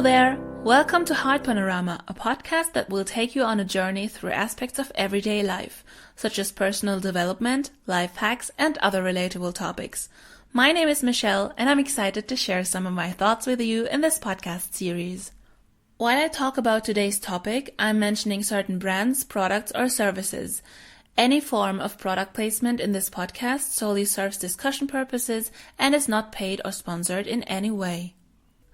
Hello there! Welcome to Heartpanorama, a podcast that will take you on a journey through aspects of everyday life, such as personal development, life hacks, and other relatable topics. My name is Michelle, and I'm excited to share some of my thoughts with you in this podcast series. While I talk about today's topic, I'm mentioning certain brands, products, or services. Any form of product placement in this podcast solely serves discussion purposes and is not paid or sponsored in any way.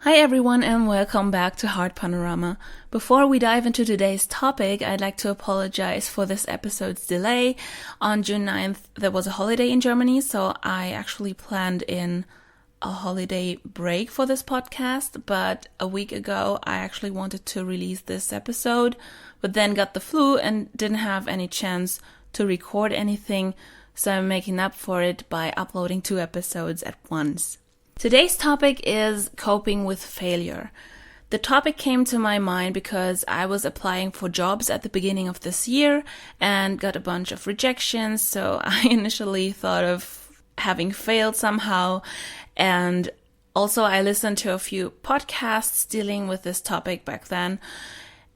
Hi everyone and welcome back to Heartpanorama. Before we dive into today's topic, I'd like to apologize for this episode's delay. On June 9th, there was a holiday in Germany, so I actually planned in a holiday break for this podcast, but a week ago I actually wanted to release this episode, but then got the flu and didn't have any chance to record anything, so I'm making up for it by uploading 2 episodes at once. Today's topic is coping with failure. The topic came to my mind because I was applying for jobs at the beginning of this year and got a bunch of rejections, so I initially thought of having failed somehow, and also I listened to a few podcasts dealing with this topic back then,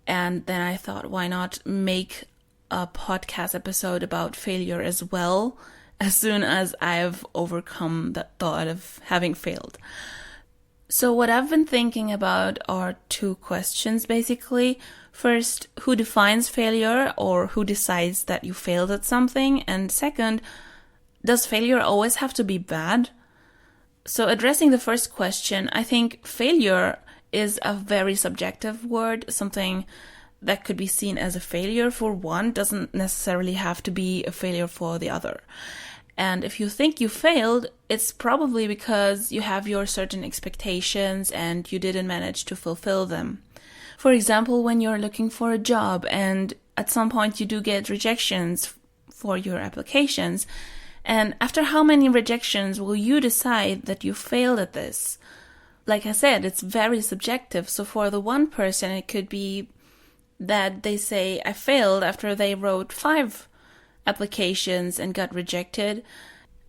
and then I thought, why not make a podcast episode about failure as well, as soon as I've overcome that thought of having failed. So what I've been thinking about are 2 questions basically. First, who defines failure or who decides that you failed at something? And second, does failure always have to be bad? So addressing the first question, I think failure is a very subjective word. Something that could be seen as a failure for one doesn't necessarily have to be a failure for the other. And if you think you failed, it's probably because you have your certain expectations and you didn't manage to fulfill them. For example, when you're looking for a job and at some point you do get rejections for your applications, and after how many rejections will you decide that you failed at this? Like I said, it's very subjective. So for the one person, it could be that they say, I failed after they wrote 5 applications and got rejected,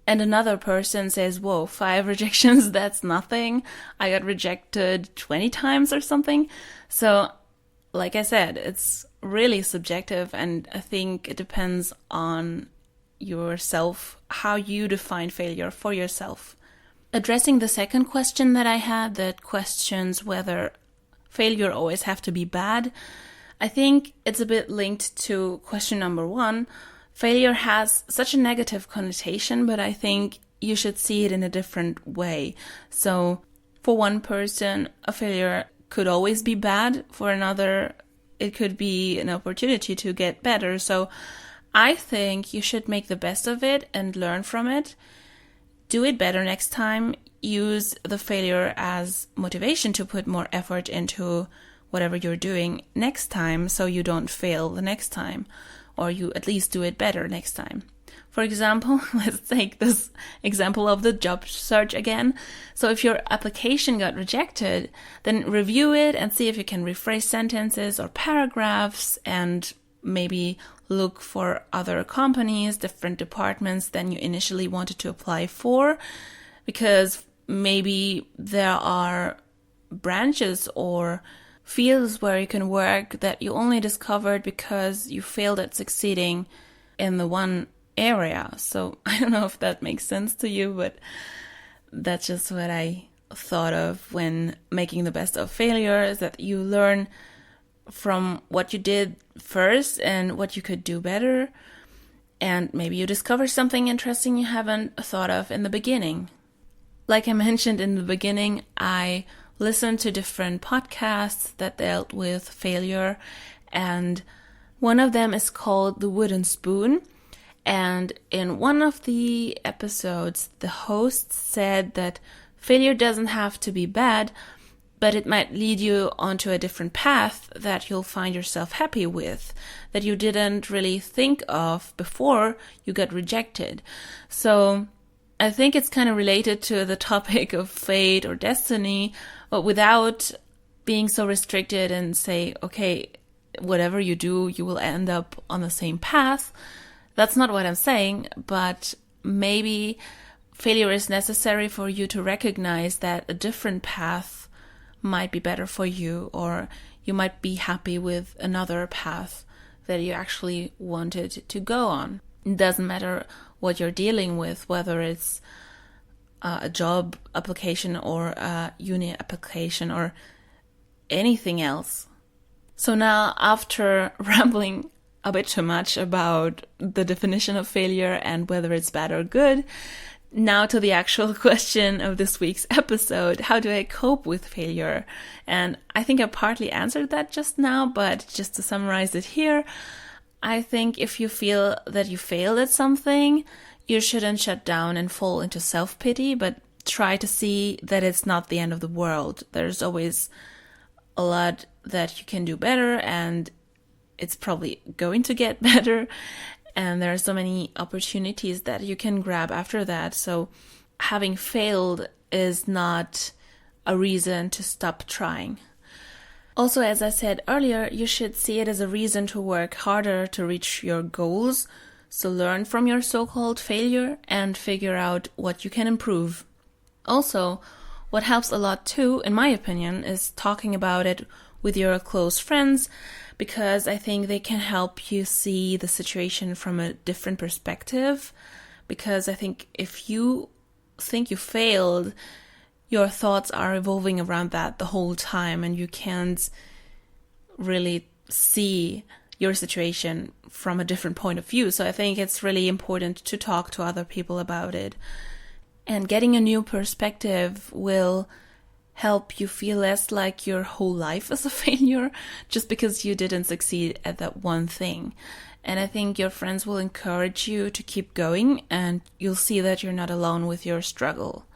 and another person says, whoa, 5 rejections, that's nothing. I got rejected 20 times or something. So like I said, it's really subjective, and I think it depends on yourself, how you define failure for yourself. Addressing the second question that I had, that questions whether failure always have to be bad, I think it's a bit linked to question number 1. Failure has such a negative connotation, but I think you should see it in a different way. So for one person, a failure could always be bad. For another, it could be an opportunity to get better. So I think you should make the best of it and learn from it. Do it better next time. Use the failure as motivation to put more effort into whatever you're doing next time so you don't fail the next time, or you at least do it better next time. For example, let's take this example of the job search again. So if your application got rejected, then review it and see if you can rephrase sentences or paragraphs, and maybe look for other companies, different departments than you initially wanted to apply for, because maybe there are branches or fields where you can work that you only discovered because you failed at succeeding in the one area. So I don't know if that makes sense to you, but that's just what I thought of when making the best of failure, is that you learn from what you did first and what you could do better. And maybe you discover something interesting you haven't thought of in the beginning. Like I mentioned in the beginning, I listened to different podcasts that dealt with failure, and one of them is called The Wooden Spoon. And in one of the episodes, the host said that failure doesn't have to be bad, but it might lead you onto a different path that you'll find yourself happy with, that you didn't really think of before you got rejected. So I think it's kind of related to the topic of fate or destiny, but without being so restricted and say, okay, whatever you do, you will end up on the same path. That's not what I'm saying, but maybe failure is necessary for you to recognize that a different path might be better for you, or you might be happy with another path that you actually wanted to go on. It doesn't matter what you're dealing with, whether it's a job application or a uni application or anything else. So now, after rambling a bit too much about the definition of failure and whether it's bad or good, now to the actual question of this week's episode: how do I cope with failure? And I think I partly answered that just now, but just to summarize it here, I think if you feel that you failed at something, you shouldn't shut down and fall into self-pity, but try to see that it's not the end of the world. There's always a lot that you can do better, and it's probably going to get better. And there are so many opportunities that you can grab after that. So having failed is not a reason to stop trying. Also, as I said earlier, you should see it as a reason to work harder to reach your goals. So learn from your so-called failure and figure out what you can improve. Also, what helps a lot too, in my opinion, is talking about it with your close friends, because I think they can help you see the situation from a different perspective. Because I think if you think you failed, your thoughts are evolving around that the whole time, and you can't really see your situation from a different point of view. So I think it's really important to talk to other people about it. And getting a new perspective will help you feel less like your whole life is a failure just because you didn't succeed at that one thing. And I think your friends will encourage you to keep going, and you'll see that you're not alone with your struggle.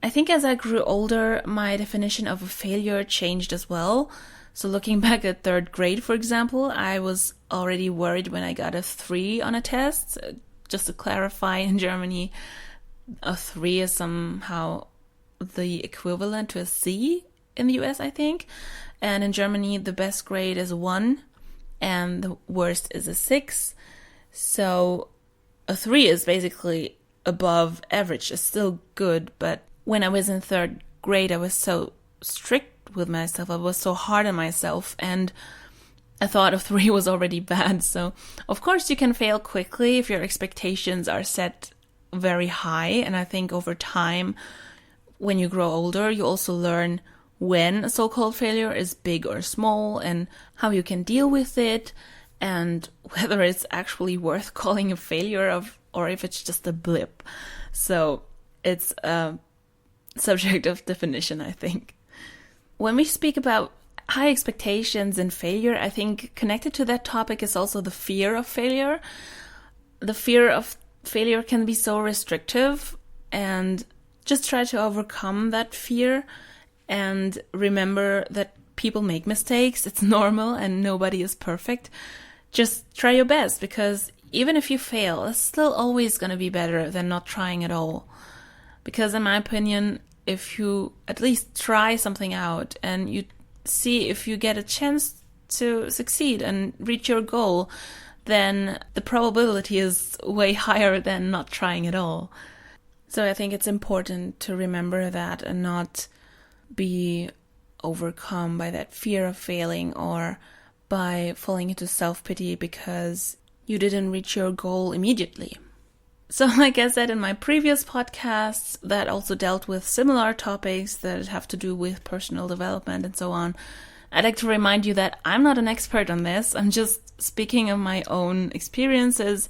I think as I grew older, my definition of a failure changed as well. So looking back at third grade, for example, I was already worried when I got a 3 on a test. Just to clarify, in Germany, a 3 is somehow the equivalent to a C in the US, I think. And in Germany, the best grade is a 1 and the worst is a 6. So a 3 is basically above average. It's still good, but when I was in third grade, I was so strict with myself. I was so hard on myself, and I thought a 3 was already bad. So of course you can fail quickly if your expectations are set very high. And I think over time, when you grow older, you also learn when a so-called failure is big or small, and how you can deal with it, and whether it's actually worth calling a failure or if it's just a blip. So it's a subject of definition, I think. When we speak about high expectations and failure, I think connected to that topic is also the fear of failure. The fear of failure can be so restrictive, and just try to overcome that fear and remember that people make mistakes. It's normal and nobody is perfect. Just try your best, because even if you fail, it's still always going to be better than not trying at all. Because in my opinion, if you at least try something out and you see if you get a chance to succeed and reach your goal, then the probability is way higher than not trying at all. So I think it's important to remember that and not be overcome by that fear of failing or by falling into self-pity because you didn't reach your goal immediately. So like I said in my previous podcasts that also dealt with similar topics that have to do with personal development and so on, I'd like to remind you that I'm not an expert on this. I'm just speaking of my own experiences,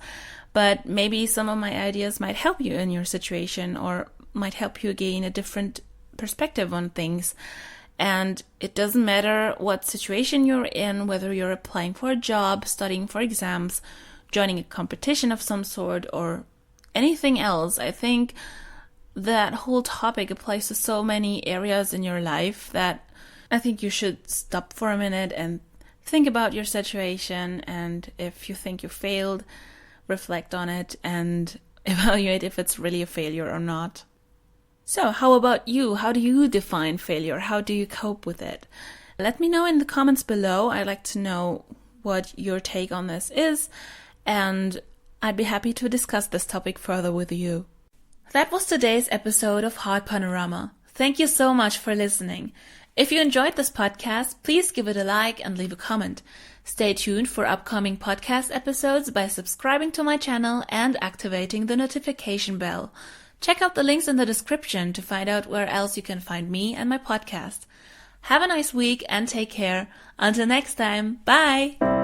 but maybe some of my ideas might help you in your situation or might help you gain a different perspective on things. And it doesn't matter what situation you're in, whether you're applying for a job, studying for exams, joining a competition of some sort, or anything else. I think that whole topic applies to so many areas in your life that I think you should stop for a minute and think about your situation. And if you think you failed, reflect on it and evaluate if it's really a failure or not. So how about you? How do you define failure? How do you cope with it? Let me know in the comments below. I'd like to know what your take on this is, and I'd be happy to discuss this topic further with you. That was today's episode of Heart Panorama. Thank you so much for listening. If you enjoyed this podcast, please give it a like and leave a comment. Stay tuned for upcoming podcast episodes by subscribing to my channel and activating the notification bell. Check out the links in the description to find out where else you can find me and my podcast. Have a nice week and take care. Until next time, bye!